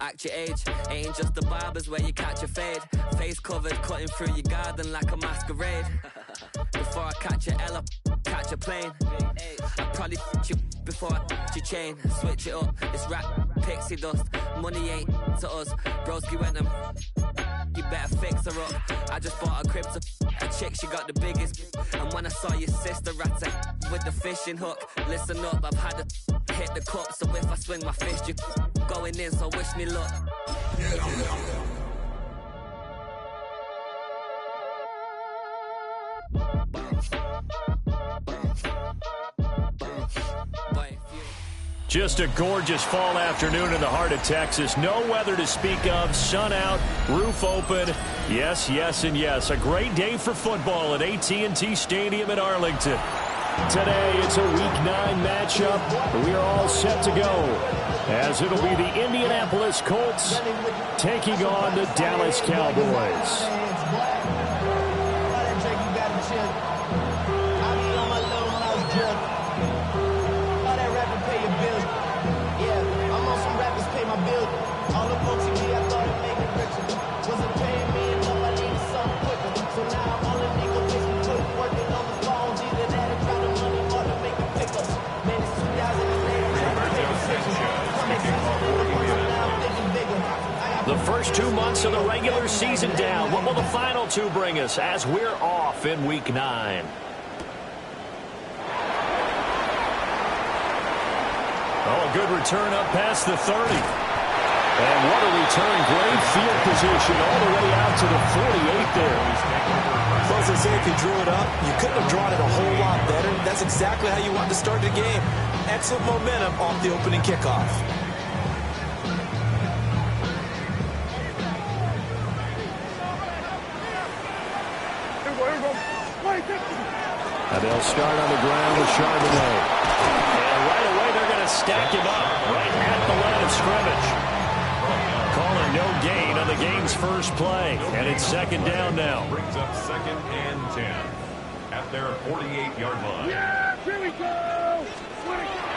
act your age. Ain't just the barbers where you catch a fade. Face covered, cutting through your garden like a masquerade. Before I catch a L up, catch a plane. I'd probably f*** you before I f*** your chain. Switch it up, it's rap, pixie dust. Money ain't to us. Broski went and you better fix her up. I just bought a crib to a chick, she got the biggest. And when I saw your sister rat with the fishing hook, listen up, I've had to hit the cup. So if I swing my fist, you going in, so wish me luck. Just a gorgeous fall afternoon in the heart of Texas. No weather to speak of. Sun out, roof open. Yes, yes, and yes. A great day for football at AT&T Stadium in Arlington. Today, it's a Week 9 matchup. We are all set to go, as it'll be the Indianapolis Colts taking on the Dallas Cowboys. The first 2 months of the regular season down. What will the final two bring us as we're off in Week 9? Oh, a good return up past the 30. And what a return. Great field position all the way out to the 48 there. Well, as I say, if you drew it up, you couldn't have drawn it a whole lot better. That's exactly how you want to start the game. Excellent momentum off the opening kickoff. And they'll start on the ground with Charbonnet. And right away, they're going to stack him up right at the line of scrimmage. Calling no gain on the game's first play. And it's second down now. Brings up 2nd and 10 at their 48-yard line. Yeah, here we go.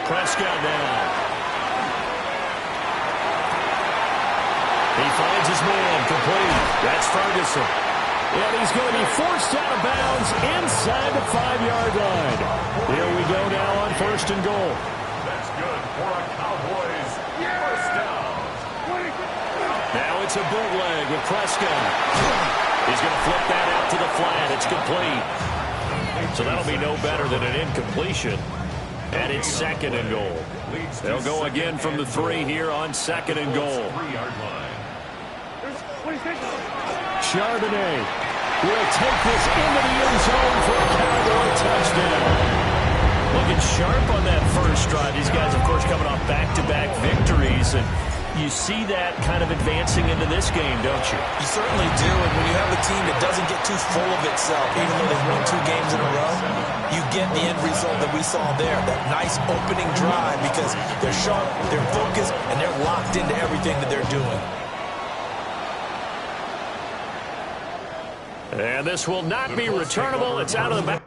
Prescott down. He finds his man complete. That's Ferguson. And he's going to be forced out of bounds inside the 5-yard line. Here we go now on 1st and goal. That's good for a Cowboys first down. Now it's a bootleg with Prescott. He's going to flip that out to the flat. It's complete. So that'll be no better than an incompletion. And it's 2nd and goal. They'll go again from the 3 here on 2nd and goal. 3-yard line. Charbonnet will take this into the end zone for a Cowboy touchdown. Looking sharp on that first drive. These guys, of course, coming off back-to-back victories. And you see that kind of advancing into this game, don't you? You certainly do. And when you have a team that doesn't get too full of itself, even though they've won 2 games in a row, you get the end result that we saw there. That nice opening drive because they're sharp, they're focused, and they're locked into everything that they're doing. And this will not be returnable. It's out of the back.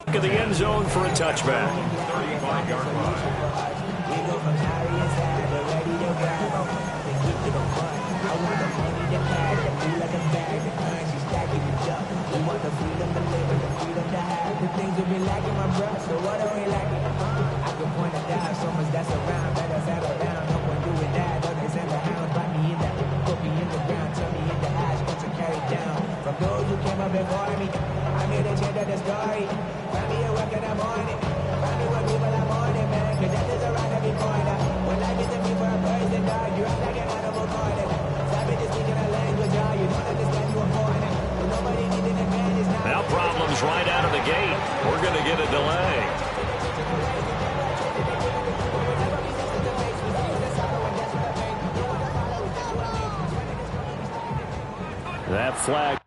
Of the end zone for a touchback. 35-yard line. Now problems right out of the gate. We're going to get a delay. That flag.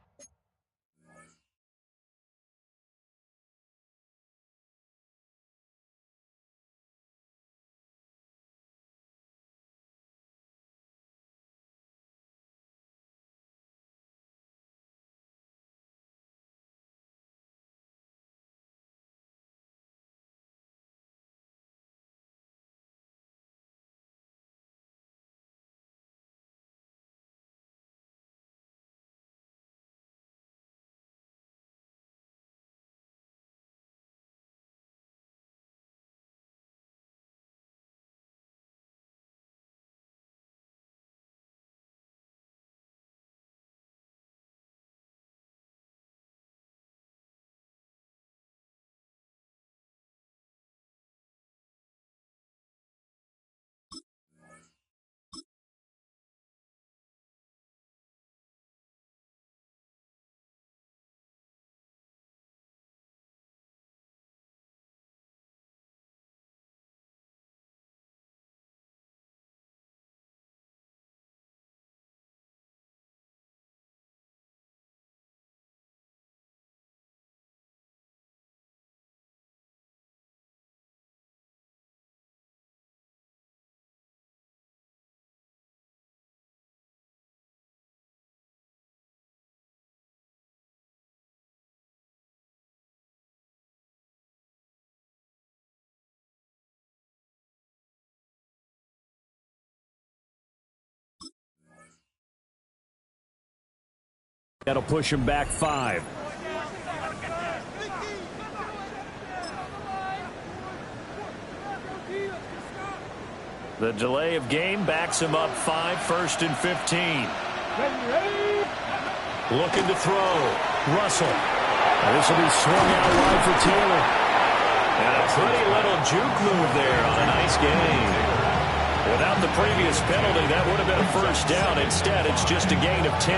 That'll push him back 5. The delay of game backs him up 5, 1st and 15. Looking to throw. Russell. This will be swung out wide for Taylor. And a pretty little juke move there on a nice gain. Without the previous penalty, that would have been a first down. Instead, it's just a gain of 10.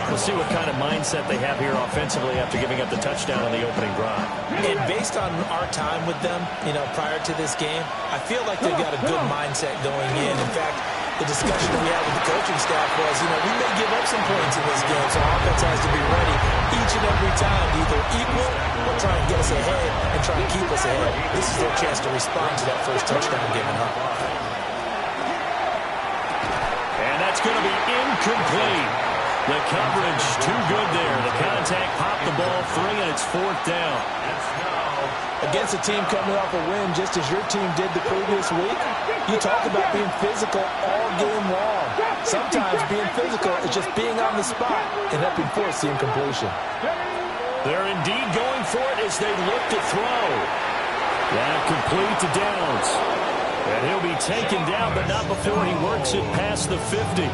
We'll see what kind of mindset they have here offensively after giving up the touchdown on the opening drive. And based on our time with them, prior to this game, I feel like they've got a good mindset going in. In fact, the discussion that we had with the coaching staff was, we may give up some points in this game, so our offense has to be ready each and every time to either equal or try and get us ahead and try and keep us ahead. This is their chance to respond to that first touchdown given up. It's going to be incomplete. The coverage too good there. The contact popped the ball free, and it's 4th down. Against a team coming off a win, just as your team did the previous week, you talk about being physical all game long. Sometimes being physical is just being on the spot and helping force the incompletion. They're indeed going for it as they look to throw. That complete to Downs. And he'll be taken down, but not before he works it past the 50.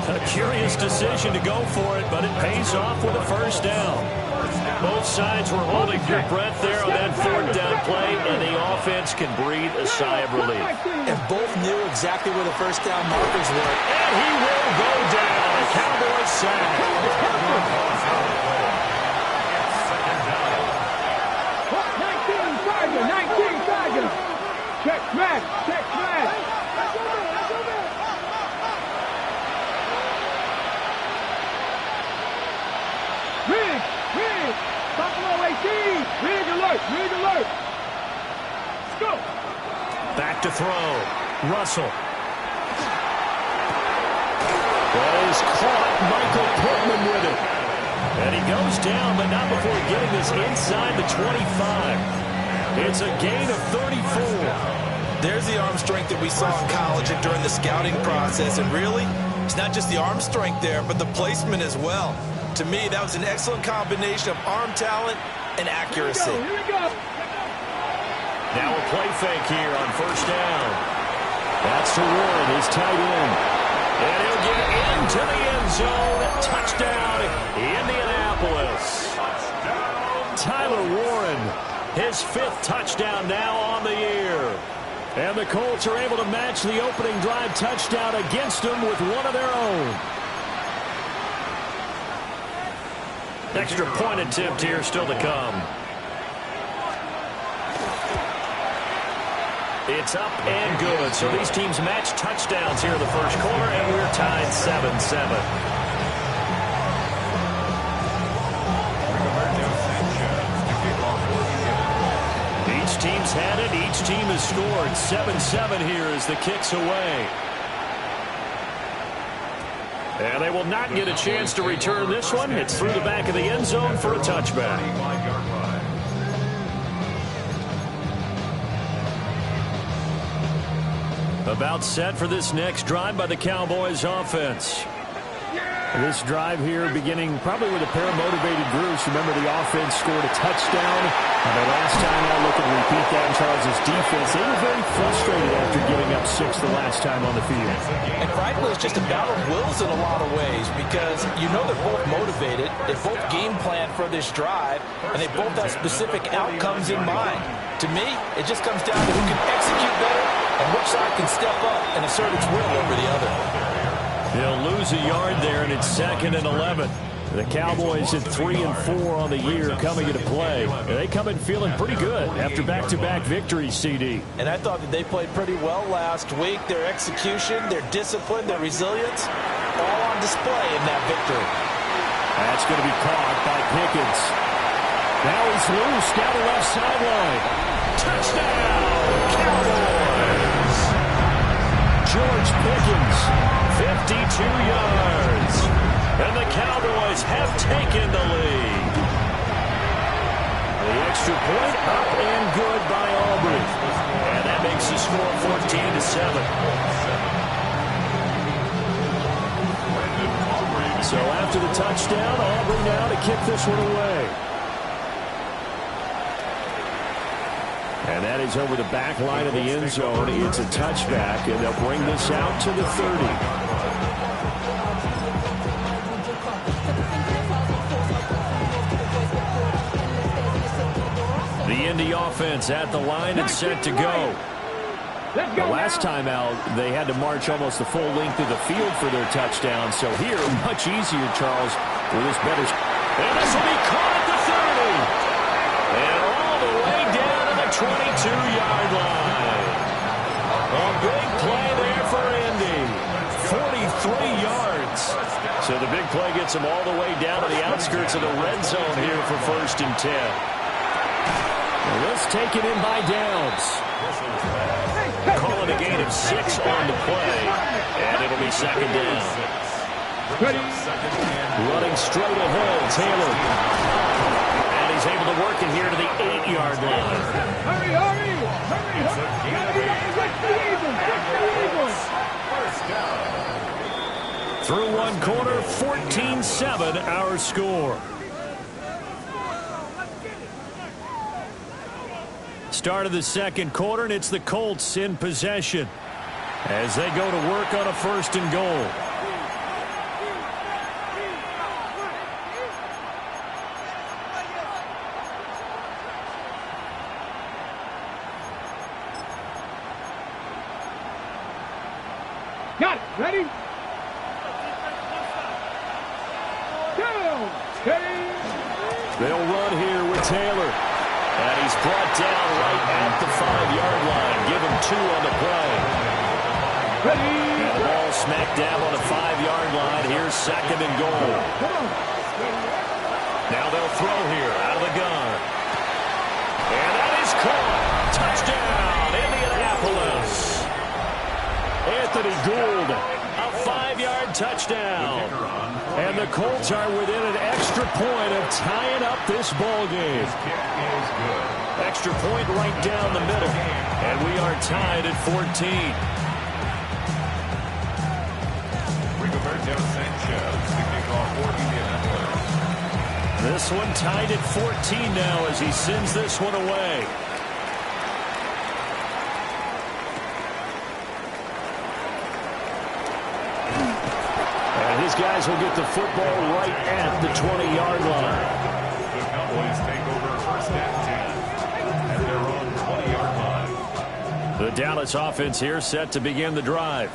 A curious decision to go for it, but it pays off with a first down. Both sides were holding their breath there on that 4th down play, and the offense can breathe a sigh of relief. And both knew exactly where the first down markers were. And he will go down. A Cowboys sack. 19 Tigers. Check smash. Check smash. Rig. Buffalo 18. Rig alert. Let's go. Back to throw. Russell. Is caught. Michael Pittman with it. And he goes down, but not before getting this inside the 25. It's a gain of 34. There's the arm strength that we saw in college and during the scouting process. And really, it's not just the arm strength there, but the placement as well. To me, that was an excellent combination of arm talent and accuracy. Here we go. Now a play fake here on first down. That's to Warren, his tight end. And he'll get into the end zone. Touchdown, Indianapolis. Tyler Warren, his 5th touchdown now on the year. And the Colts are able to match the opening drive touchdown against them with one of their own. Extra point attempt here still to come. It's up and good. So these teams match touchdowns here in the first quarter, and we're tied 7-7. team has scored. 7-7 here as the kick's away. And they will not get a chance to return this one. It's through the back of the end zone for a touchback. About set for this next drive by the Cowboys offense. This drive here beginning probably with a pair of motivated groups. Remember, the offense scored a touchdown. And the last time I look and repeat that in Charles' defense, they were very frustrated after giving up 6 the last time on the field. And frankly, it's just a battle of wills in a lot of ways because you know they're both motivated. They both game plan for this drive, and they both have specific outcomes in mind. To me, it just comes down to who can execute better and which side can step up and assert its will over the other. They'll lose a yard there, and it's 2nd and 11. The Cowboys at 3-4 on the year coming into play. They come in feeling pretty good after back-to-back victories, CD. And I thought that they played pretty well last week. Their execution, their discipline, their resilience, all on display in that victory. That's going to be caught by Pickens. Now he's loose down the left sideline. Touchdown, Cowboys! George Pickens, 52 yards. And the Cowboys have taken the lead. The extra point up and good by Aubrey. And that makes the score 14-7. So after the touchdown, Aubrey now to kick this one away. And that is over the back line of the end zone. It's a touchback, and they'll bring this out to the 30. The Indy offense at the line and set to go. The last time out, they had to march almost the full length of the field for their touchdown. So here, much easier, Charles, with this better. And this will be caught at the 30. And all the way down to the 22-yard line. A big play there for Indy. 43 yards. So the big play gets them all the way down to the outskirts of the red zone here for 1st and 10. This taken in by Downs. Calling a gain of 6 on the play, and it'll be 2nd down. Running straight ahead, Taylor. And he's able to work it here to the 8-yard line. Hurry, hurry! Hurry! Through one quarter, 14-7 our score. Start of the second quarter, and it's the Colts in possession as they go to work on a 1st and goal. Got it. Ready? Down. Steady. They'll run here with Taylor. And he's brought down right at the 5-yard line. Give him 2 on the play. Ready. And the ball smacked down on the 5-yard line. Here's 2nd and goal. Now they'll throw here out of the gun. And that is caught. Touchdown, Indianapolis. Anthony Gould, a 5-yard touchdown. And the Colts are within an extra point of tying up this ball game. Extra point right down the middle. And we are tied at 14. This one tied at 14 now as he sends this one away. And his guys will get the football right at the 20-yard line. The Cowboys take over 1st and 10 at their own 20-yard line. The Dallas offense here set to begin the drive.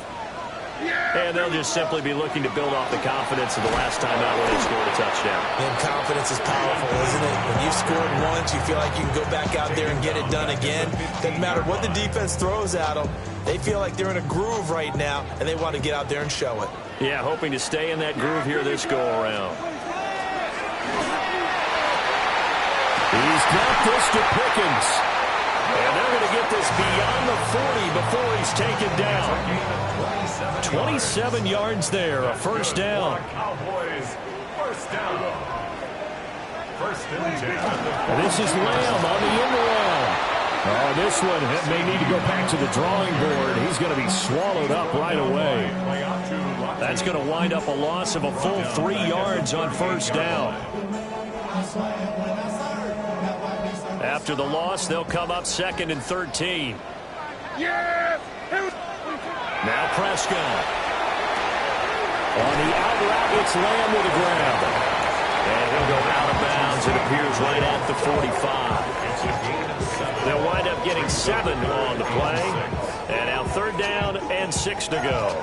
And they'll just simply be looking to build off the confidence of the last time out when they scored a touchdown. And confidence is powerful, isn't it? When you've scored once, you feel like you can go back out there and get it done again. Doesn't matter what the defense throws at them. They feel like they're in a groove right now, and they want to get out there and show it. Yeah, hoping to stay in that groove here this go-around. He's got this to Pickens. And they're going to get get this beyond the 40 before he's taken down. 27 yards there, a first down. Cowboys, first down. First and 10. And this is Lamb on the end around. Oh, this one may need to go back to the drawing board. He's going to be swallowed up right away. That's going to wind up a loss of a full 3 yards on first down. After the loss, they'll come up 2nd and 13. Now Prescott. On the out route, it's Lamb with a grab. And he'll go out of bounds. It appears right at the 45. They'll wind up getting 7 on the play. And now 3rd down and 6 to go.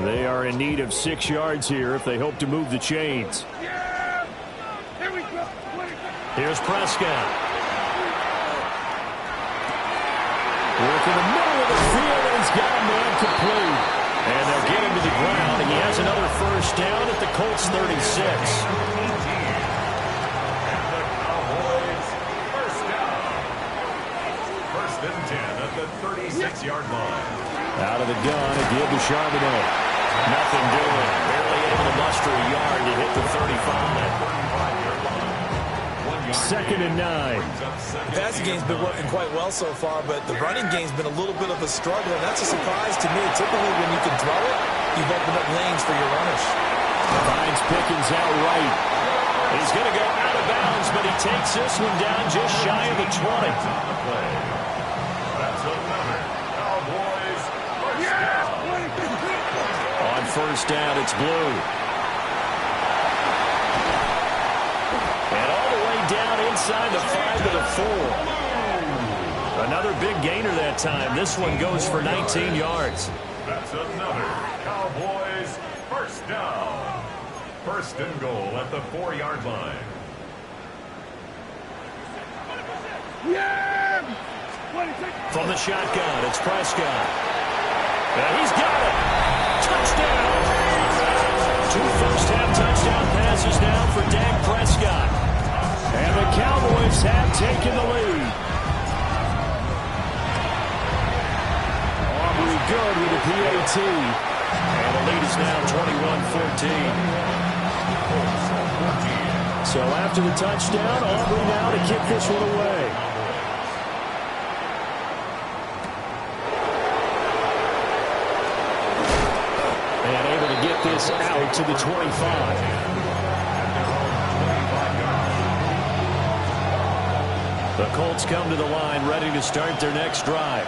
They are in need of 6 yards here if they hope to move the chains. Here's Prescott. Work in the middle of the field, and he's got a man complete. And they'll get him to the ground. He has another first down at the Colts 36. First down. First and 10 at the 36-yard line. Out of the gun, a give to Charbonnet. Nothing doing. Barely able to muster a yard to hit the 35. 2nd and 9. The passing game's been working quite well so far, but the running game's been a little bit of a struggle, and that's a surprise to me. Typically, when you can throw it, you've opened up lanes for your runners. Finds Pickens out right. He's going to go out of bounds, but he takes this one down just shy of the 20. That's another Cowboys first down. On first down, it's Blue. And all the way down inside the 5 to the 4. Another big gainer that time. This one goes for 19 yards. That's another Cowboys first down. First and goal at the 4-yard line. From the shotgun, it's Prescott. And he's got it. Touchdown. 2 first-half touchdown passes now for Dak Prescott. And the Cowboys have taken the lead. Aubrey good with the PAT. And the lead is now 21-14. So after the touchdown, Aubrey now to kick this one away. And able to get this out to the 25. The Colts come to the line ready to start their next drive.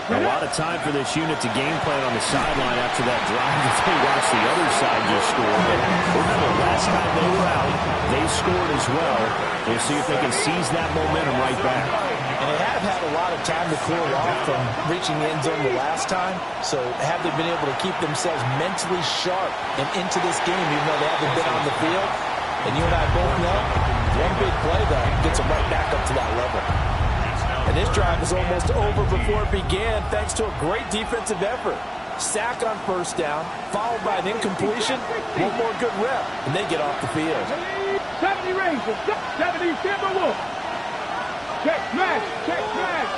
A lot of time for this unit to game plan on the sideline after that drive that they watched the other side just score. But remember, last time they were out, they scored as well. We'll see if they can seize that momentum right back. And they have had a lot of time to cool off from reaching the end zone the last time. So have they been able to keep themselves mentally sharp and into this game, even though they haven't been on the field? And you and I both know, one big play, though, gets them right back up to that level. And this drive is almost over before it began, thanks to a great defensive effort. Sack on first down, followed by an incompletion, one more good rep, and they get off the field. 70 Rangers, 70 Timberwolves. Check smash, check smash.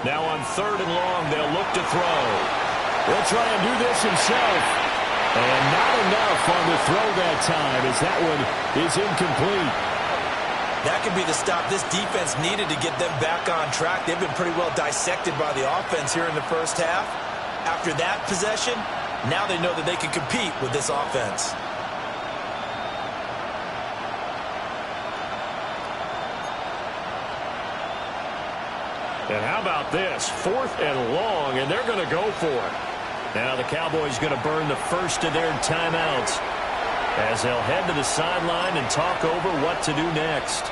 Now on 3rd and long, they'll look to throw. He'll try and do this himself. And not enough on the throw that time, as that one is incomplete. That could be the stop this defense needed to get them back on track. They've been pretty well dissected by the offense here in the first half. After that possession, now they know that they can compete with this offense. And how about this? 4th and long, and they're going to go for it. Now the Cowboys going to burn the first of their timeouts as they'll head to the sideline and talk over what to do next.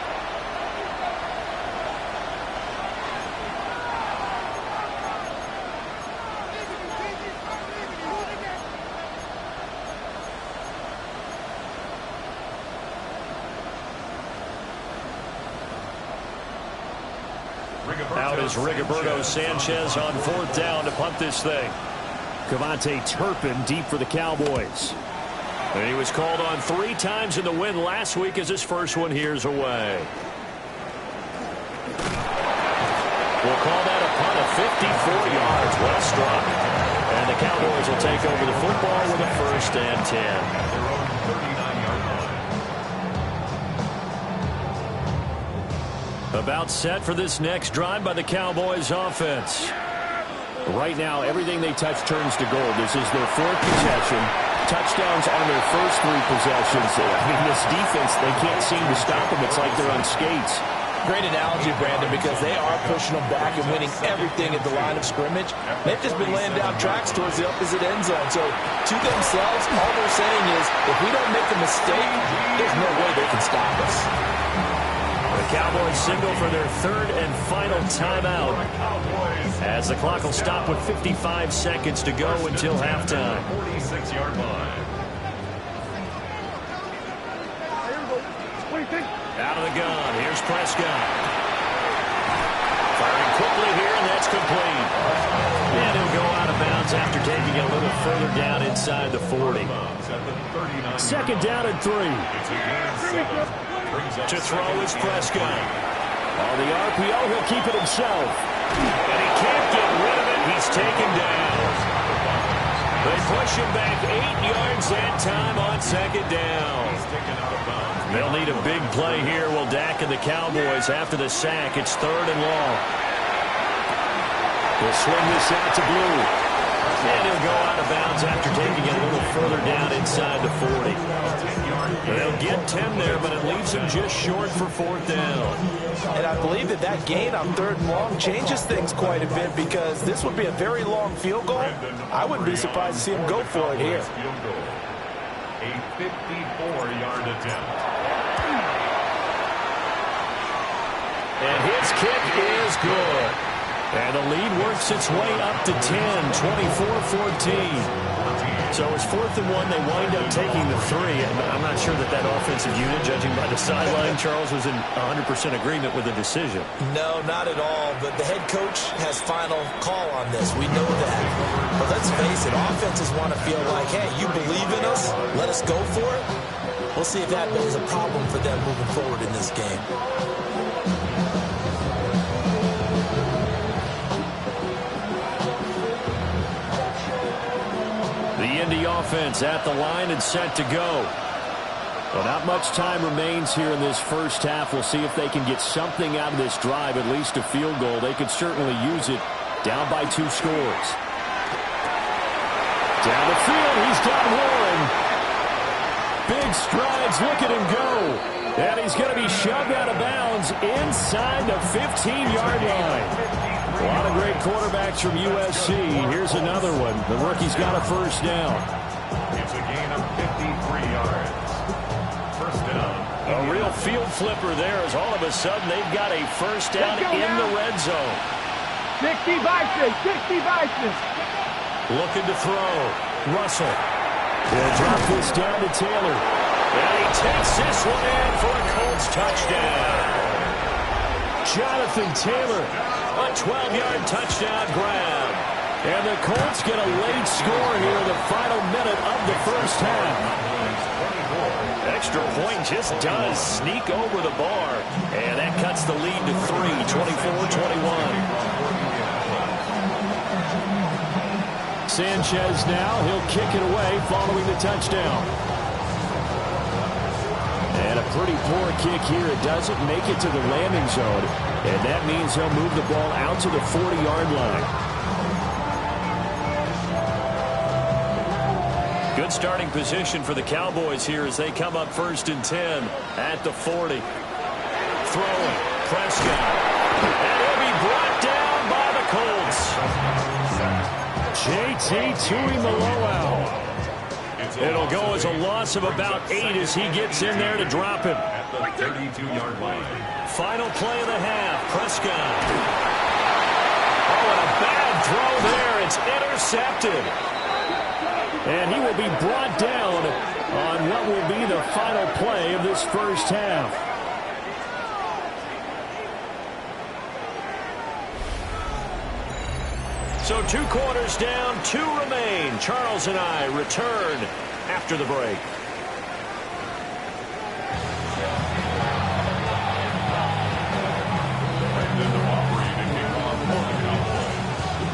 Out is Rigoberto Sanchez on 4th down to punt this thing. Turpin deep for the Cowboys. And he was called on 3 times in the win last week as his first one here's away. We'll call that a punt of 54 yards. Well struck. And the Cowboys will take over the football with a 1st and 10. At their own 39-yard line. About set for this next drive by the Cowboys offense. Right now, everything they touch turns to gold. This is their 4th possession. Touchdowns on their first 3 possessions. I mean, this defense, they can't seem to stop them. It's like they're on skates. Great analogy, Brandon, because they are pushing them back and winning everything at the line of scrimmage. They've just been laying down tracks towards the opposite end zone. So, to themselves, all they're saying is, if we don't make a mistake, there's no way they can stop us. The Cowboys signal for their 3rd and final timeout, as the clock will stop with 55 seconds to go until halftime. 46-yard line. Out of the gun, here's Prescott. Firing quickly here, and that's complete. And he'll go out of bounds after taking it a little further down inside the 40. 2nd down and 3. To throw is Prescott. On the RPO, he'll keep it himself. And he can't get rid of it. He's taken down. They push him back 8 yards that time on 2nd down. They'll need a big play here. Will Dak and the Cowboys after the sack. It's 3rd and long. He'll swing this out to Blue. And he'll go out of bounds after taking it a little further down inside the 40. They'll get 10 there, but it leaves him just short for 4th down. And I believe that gain on 3rd and long changes things quite a bit, because this would be a very long field goal. I wouldn't be surprised to see him go for it here. A 54-yard attempt. And his kick is good. And the lead works its way up to 10, 24-14. So it's 4th and 1. They wind up taking the 3. And I'm not sure that offensive unit, judging by the sideline, Charles, was in 100% agreement with the decision. No, not at all. But the head coach has final call on this. We know that. But let's face it, offenses want to feel like, hey, you believe in us, let us go for it. We'll see if that is a problem for them moving forward in this game. The Indy offense at the line and set to go. Well, not much time remains here in this first half. We'll see if they can get something out of this drive, at least a field goal. They could certainly use it, down by 2 scores. Down the field, he's got one. Big strides, look at him go. And he's going to be shoved out of bounds inside the 15-yard line. A lot of great quarterbacks from USC. Here's another one. The rookie's got a 1st down. It's a gain of 53 yards. 1st down. A real field flipper there, as all of a sudden they've got a 1st down in the red zone. 60 Vikings, 60 Vikings. Looking to throw. Russell will drop this down to Taylor. And he takes this one in for a Colts touchdown. Jonathan Taylor, a 12-yard touchdown grab. And the Colts get a late score here in the final minute of the first half. Extra point just does sneak over the bar. And that cuts the lead to 3, 24-21. Sanchez now, he'll kick it away following the touchdown. And a pretty poor kick here. It doesn't make it to the landing zone. And that means he'll move the ball out to the 40-yard line. Good starting position for the Cowboys here as they come up 1st and 10 at the 40. Throwing, Prescott. And he'll be brought down by the Colts. JT Tuimoloau. It'll go as a loss of about 8 as he gets in there to drop him. At the 32-yard line. Final play of the half. Prescott. Oh, and a bad throw there. It's intercepted. And he will be brought down on what will be the final play of this first half. So 2 quarters down, 2 remain. Charles and I return after the break.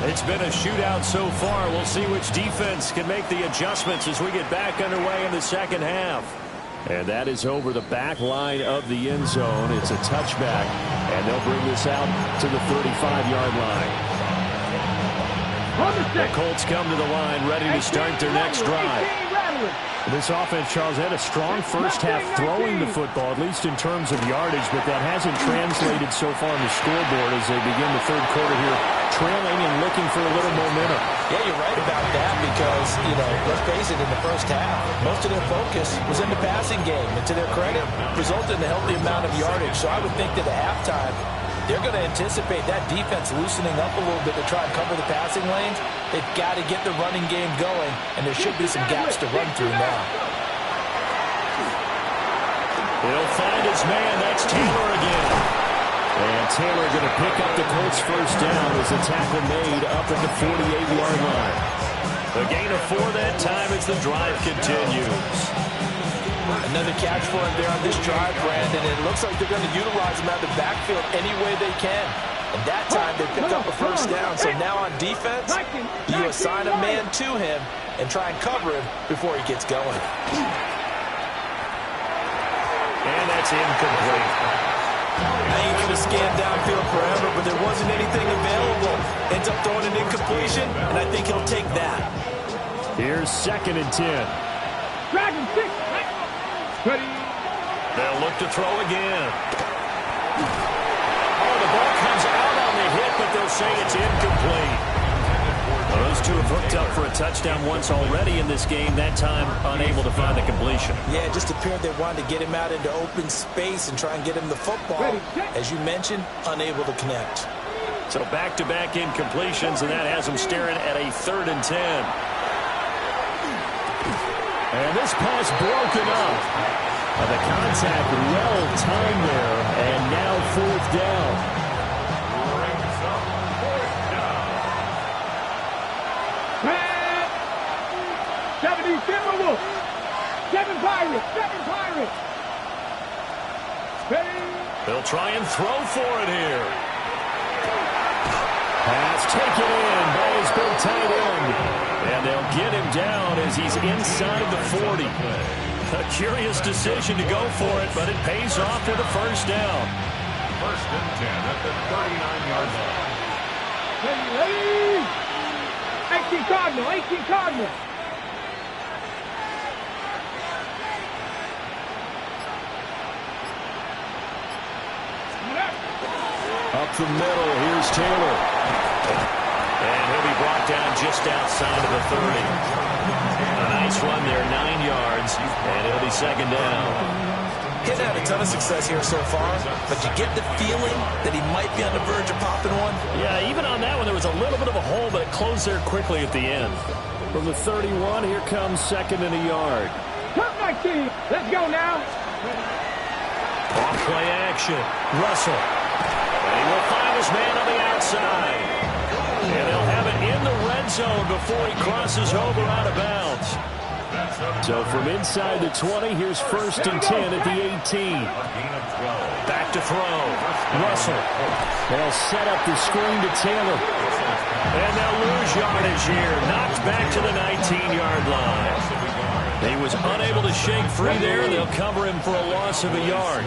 It's been a shootout so far. We'll see which defense can make the adjustments as we get back underway in the second half. And that is over the back line of the end zone. It's a touchback, and they'll bring this out to the 35-yard line. The Colts come to the line ready to start their next drive. This offense, Charles, had a strong first half throwing the football, at least in terms of yardage, but that hasn't translated so far on the scoreboard as they begin the third quarter here, trailing and looking for a little momentum. Yeah, you're right about that because, let's face it, in the first half, most of their focus was in the passing game. And to their credit, resulted in a healthy amount of yardage. So I would think that at halftime, they're going to anticipate that defense loosening up a little bit to try and cover the passing lanes. They've got to get the running game going, and there should be some gaps to run through now. He'll find his man. That's Taylor again. And Taylor going to pick up the Colts first down as the tackle made up at the 48-yard line. A gain of 4 that time as the drive continues. Another catch for him there on this drive, Brandon. And it looks like they're going to utilize him out of the backfield any way they can. And that time they pick up a first down. So now on defense, you assign a man to him and try and cover him before he gets going. And that's incomplete. I ain't going to scan downfield forever, but there wasn't anything available. Ends up throwing an incompletion, and I think he'll take that. Here's 2nd and 10. Dragon 6. Ready. They'll look to throw again. Oh, the ball comes out on the hit, but they'll say it's incomplete. Well, those two have hooked up for a touchdown once already in this game, that time unable to find the completion. Yeah, it just appeared they wanted to get him out into open space and try and get him the football. As you mentioned, unable to connect. So back-to-back incompletions, and that has them staring at a 3rd and 10. And this pass broken up. The contact well-timed there, and now 4th down. 7 Timberwolves. 7 Pirates. 7 Pirates. Ready. They'll try and throw for it here. Pass taken in by his big tight end. And they'll get him down as he's inside the 40. A curious decision to go for it, but it pays off with a first down. 1st and 10 at the 39-yard line. Ready. 18 Cardinal. 18 Cardinal. Up the middle, here's Taylor. And he'll be brought down just outside of the 30. A nice run there, 9 yards, and it'll be 2nd down. He's had a ton of success here so far, but you get the feeling that he might be on the verge of popping one. Yeah, even on that one, there was a little bit of a hole, but it closed there quickly at the end. From the 31, here comes 2nd and a yard. Turn my team. Let's go now. Off play action. Russell. And he will find his man on the outside. And they'll have it in the red zone before he crosses over out of bounds. So from inside the 20, here's 1st and 10 at the 18. Back to throw. Russell. They'll set up the screen to Taylor. And they'll lose yardage here. Knocked back to the 19-yard line. He was unable to shake free there. They'll cover him for a loss of a yard.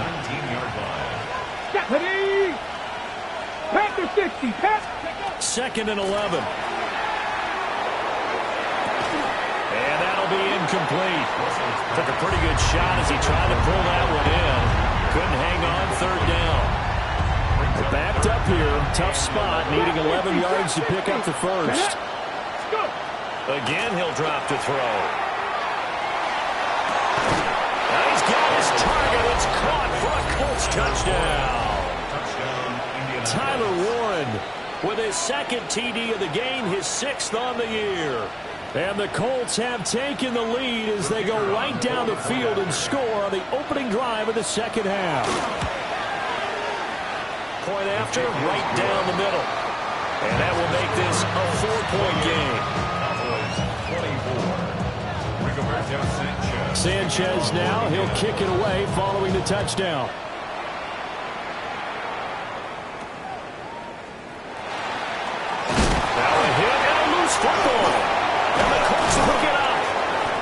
Ready. Panther 60. 2nd and 11. And that'll be incomplete. Took a pretty good shot as he tried to pull that one in. Couldn't hang on 3rd down. They're backed up here. Tough spot. Needing 11 yards to pick up the first. Again, he'll drop to throw. Now he's got his target. It's caught for a Colts touchdown. Tyler Warren with his 2nd TD of the game, his 6th on the year. And the Colts have taken the lead as they go right down the field and score on the opening drive of the second half. Point after, right down the middle. And that will make this a 4-point game. Sanchez now, he'll kick it away following the touchdown. Now a hit and a loose football. And the Colts pick it up.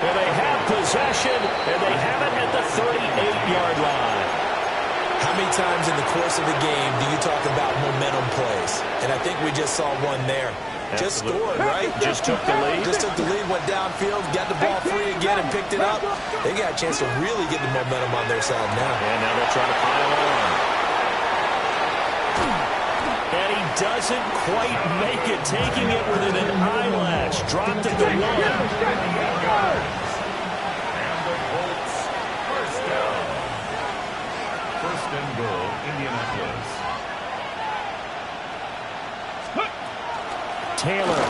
And they have possession, and they have it at the 38-yard line. How many times in the course of the game do you talk about momentum plays? And I think we just saw one there. Just scored, right? Just took the lead. Just took the lead, went downfield, got the ball free again and picked it up. They got a chance to really get the momentum on their side now. And now they'll try to pile on. And he doesn't quite make it, taking it within an eyelash. Dropped at the 1. And the Colts, first down. First and goal, Indianapolis. Taylor.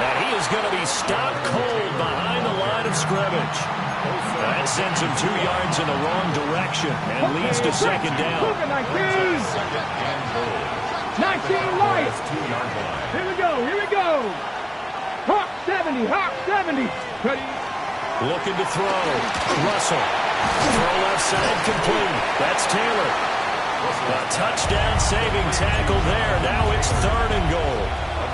And he is going to be stopped cold behind the line of scrimmage. That sends him 2 yards in the wrong direction and leads to second down. 19 lights. 2-yard line. Here we go. Here we go. Hawk 70. Hawk 70. Ready. Looking to throw. Russell. Throw left side complete. That's Taylor. A touchdown saving tackle there. Now it's 3rd and goal.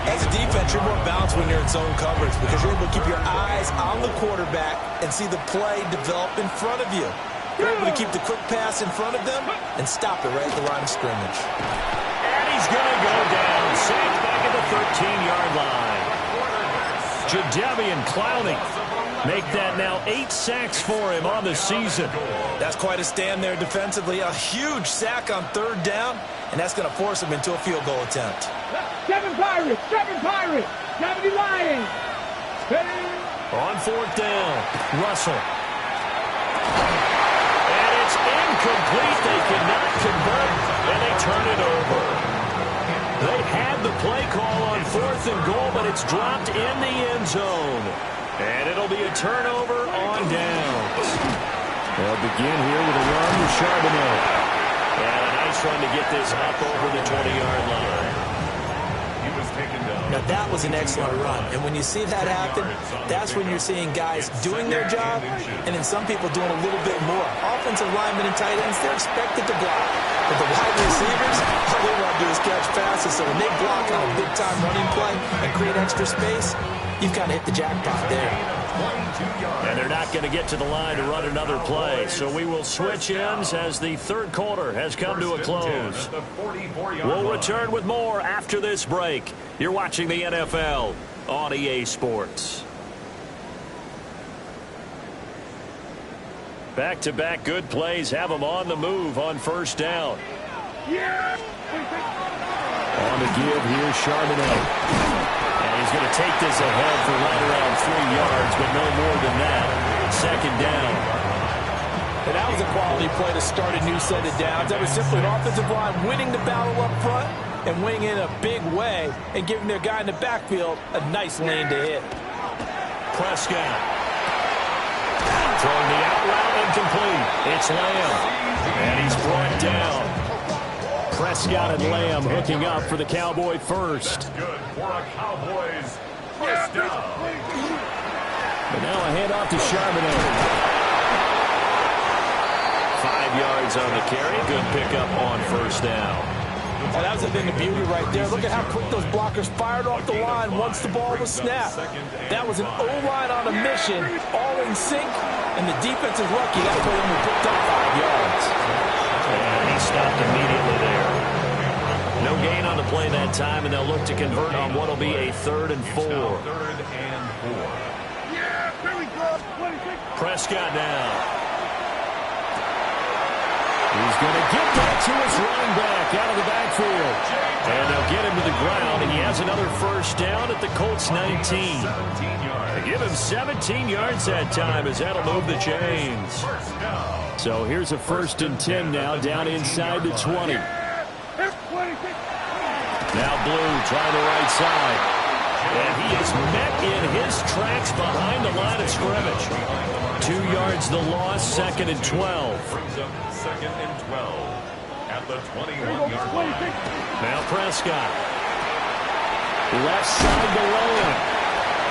As a defense, you're more balanced when you're in zone coverage because you're able to keep your eyes on the quarterback and see the play develop in front of you. You're able to keep the quick pass in front of them and stop it right at the line of scrimmage. And he's going to go down. Sacked back at the 13-yard line. Jadeveon Clowney. Make that now 8 sacks for him on the season. That's quite a stand there defensively. A huge sack on 3rd down, and that's going to force him into a field goal attempt. 7 Pirates. 7 Pirates. 70 Lions. Ready. On 4th down, Russell. And it's incomplete. They cannot convert, and they turn it over. They had the play call on 4th and goal, but it's dropped in the end zone. And it'll be a turnover on downs. They'll begin here with a run with Charbonnet. And a nice run to get this up over the 20-yard line. He was taken down. Now, that was an excellent run. And when you see that happen, that's when you're seeing guys doing their job and then some people doing a little bit more. Offensive linemen and tight ends, they're expected to block. But the wide receivers, all they want to do is catch passes. So when they block on a big-time running play and create extra space, you've kind of hit the jackpot there. And they're not going to get to the line to run another play. So we will switch ends as the 3rd quarter has come to a close. We'll return with more after this break. You're watching the NFL on EA Sports. Back-to-back good plays have them on the move on 1st down. On the give here, Charbonnet. And he's going to take this ahead for right around 3 yards, but no more than that. 2nd down. And that was a quality play to start a new set of downs. That was simply an offensive line winning the battle up front and winning in a big way and giving their guy in the backfield a nice lane to hit. Prescott. Throwing the out route incomplete. It's Lamb. And he's brought down. Prescott and Lamb hooking up for the Cowboy first. Good for a Cowboys first down. But now a handoff to Charbonnet. 5 yards on the carry. Good pickup on 1st down. Oh, that was a thing of beauty right there. Look at how quick those blockers fired off the line once the ball was snapped. That was an O-line on a mission, all in sync, and the defense is lucky. That play only picked up 5 yards. And he stopped immediately there. No gain on the play that time, and they'll look to convert on what will be a 3rd and 4. 3rd and 4. Prescott now. He's going to get back to his running back out of the backfield. And they'll get him to the ground, and he has another 1st down at the Colts 19. They give him 17 yards that time as that'll move the chains. So here's a 1st and 10 now down inside the 20. Now Blue trying the right side. And he is met in his tracks behind the line of scrimmage. 2 yards the loss, 2nd and 12. Brings up 2nd and 12 at the 21-yard line. Now Prescott. Left side to Rowan.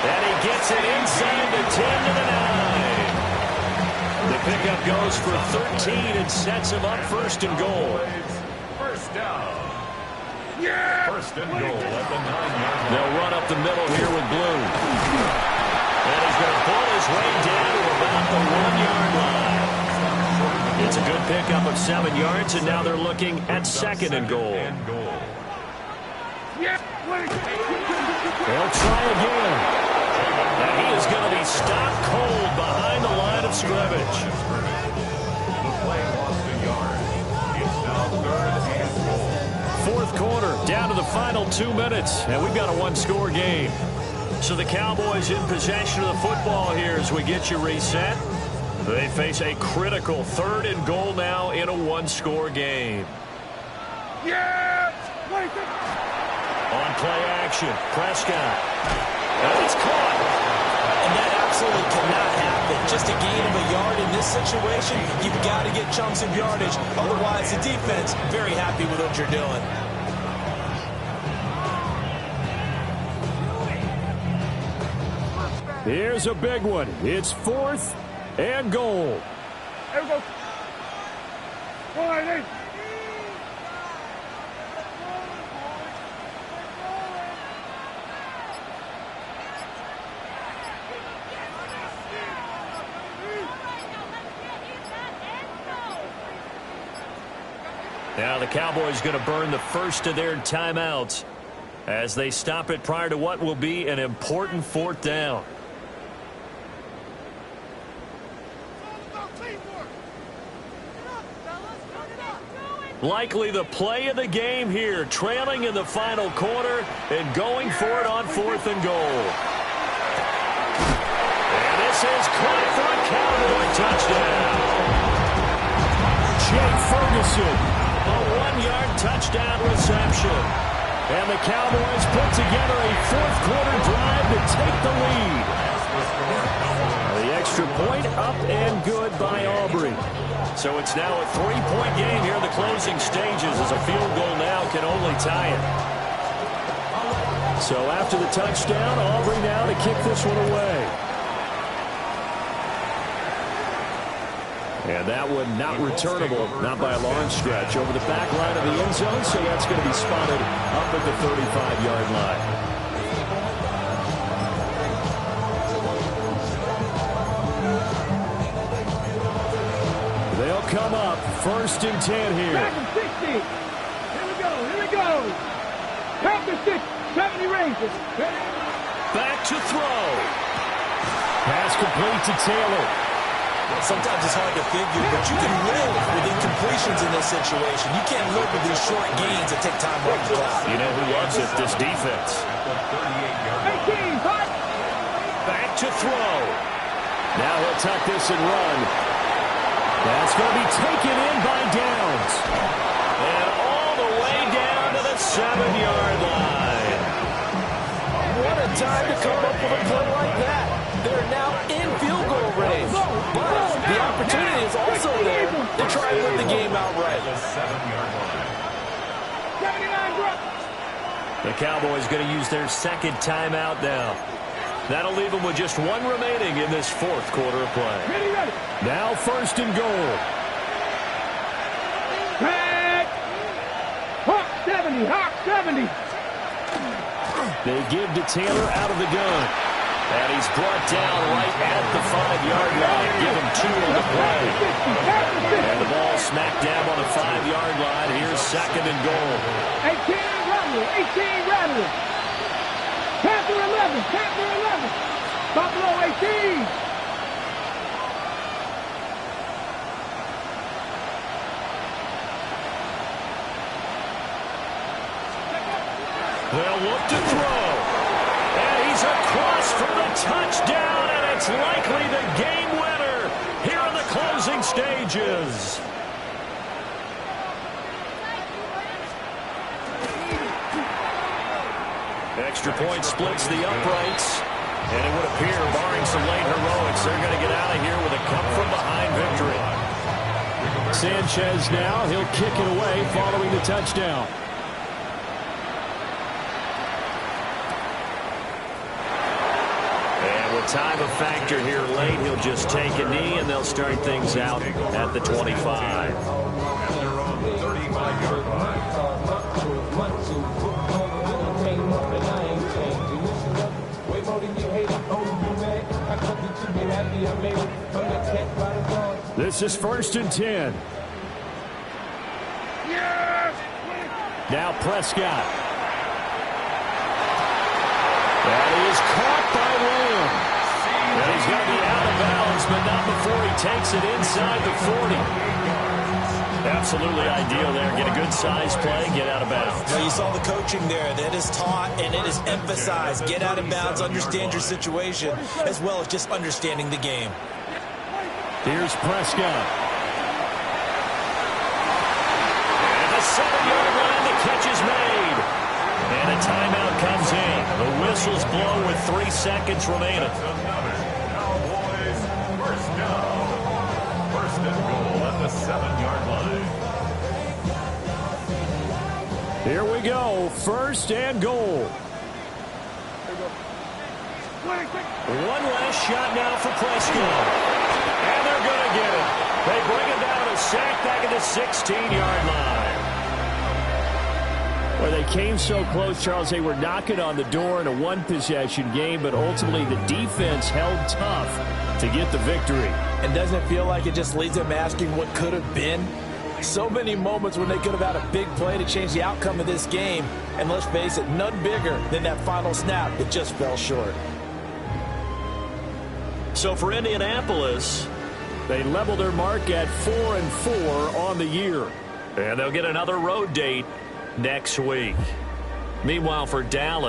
And he gets it inside the 10 to the 9. The pickup goes for 13 and sets him up first and goal. First down. Yeah! First and goal at the 9-yard line. They'll run up the middle here with Blue. And he's going to pull his way down to about the 1-yard line. It's a good pickup of 7 yards, and now they're looking at second and goal. They'll try again. And he is going to be stopped cold behind the line of scrimmage. The play lost a yard. It's now third and goal. Fourth quarter, down to the final 2 minutes, and we've got a one-score game. So the Cowboys in possession of the football here as we get you reset. They face a critical third and goal now in a one-score game. On play action, Prescott. And it's caught. And that absolutely cannot happen. Just a gain of a yard in this situation, you've got to get chunks of yardage. Otherwise, the defense, very happy with what you're doing. Here's a big one. It's 4th and goal. There we go. All right, Now the Cowboys going to burn the first of their timeouts as they stop it prior to what will be an important 4th down. Likely the play of the game here, trailing in the final quarter and going for it on 4th and goal. And this is caught for a Cowboy touchdown. Jake Ferguson, a 1-yard touchdown reception. And the Cowboys put together a fourth-quarter drive to take the lead. The extra point up and good by Aubrey. So it's now a 3-point game here in the closing stages as a field goal now can only tie it. So after the touchdown, Aubrey now to kick this one away. And that one not returnable, not by a long stretch, over the back line of the end zone, so that's going to be spotted up at the 35-yard line. They'll come up, 1st and 10 here. back and 60. Here we go. Back to 6, 70 ranges. Back to throw. Pass complete to Taylor. Sometimes it's hard to figure, but you can live with incompletions in this situation. You can't live with these short gains that take time off the clock. You know who loves it? This defense. 18, Back to throw. Now he'll tuck this and run. That's going to be taken in by Downs. And all the way down to the 7-yard line. What a time to come up with a play like that. They're now in field goal range. But the opportunity is also there to try and win the game outright. The Cowboys going to use their second timeout now. That'll leave them with just one remaining in this fourth quarter of play. Now 1st and goal. Hawk 70, Hawk 70. They give to Taylor out of the gun. And he's brought down right at the 5-yard line. Give him 2 on the play. And the ball smacked down on the 5-yard line. Here's 2nd and goal. 18 Rattler. Panther 11. Buffalo 18. They'll look to throw. And he's across for the touchdown, and it's likely the game winner here in the closing stages. Extra point splits the uprights, and it would appear, barring some late heroics, they're going to get out of here with a come-from-behind victory. Sanchez now, he'll kick it away following the touchdown. time a factor here late. He'll just take a knee, and they'll start things out at the 25. And they're on the 35-yard line. This is 1st and 10. Now Prescott. That is caught by Lamb. And he's going to be out of bounds, but not before he takes it inside the 40. Absolutely ideal there. Get a good size play, get out of bounds. Well, you saw the coaching there. That is taught and it is emphasized. Get out of bounds, understand your situation, as well as just understanding the game. Here's Prescott. And the 7-yard line, the catch is made. And a timeout comes in. The whistles blow with 3 seconds remaining. Cowboys, first down. First and goal at the 7-yard line. Here we go. 1st and goal. One last shot now for Prescott. And they're going to get it. They bring it down, a sack back at the 16-yard line. Well, they came so close, Charles. They were knocking on the door in a one-possession game, but ultimately the defense held tough to get the victory. And doesn't it feel like it just leaves them asking what could have been? So many moments when they could have had a big play to change the outcome of this game. And let's face it, none bigger than that final snap that just fell short. So for Indianapolis, they level their mark at 4-4 on the year. And they'll get another road date next week. Meanwhile, for Dallas,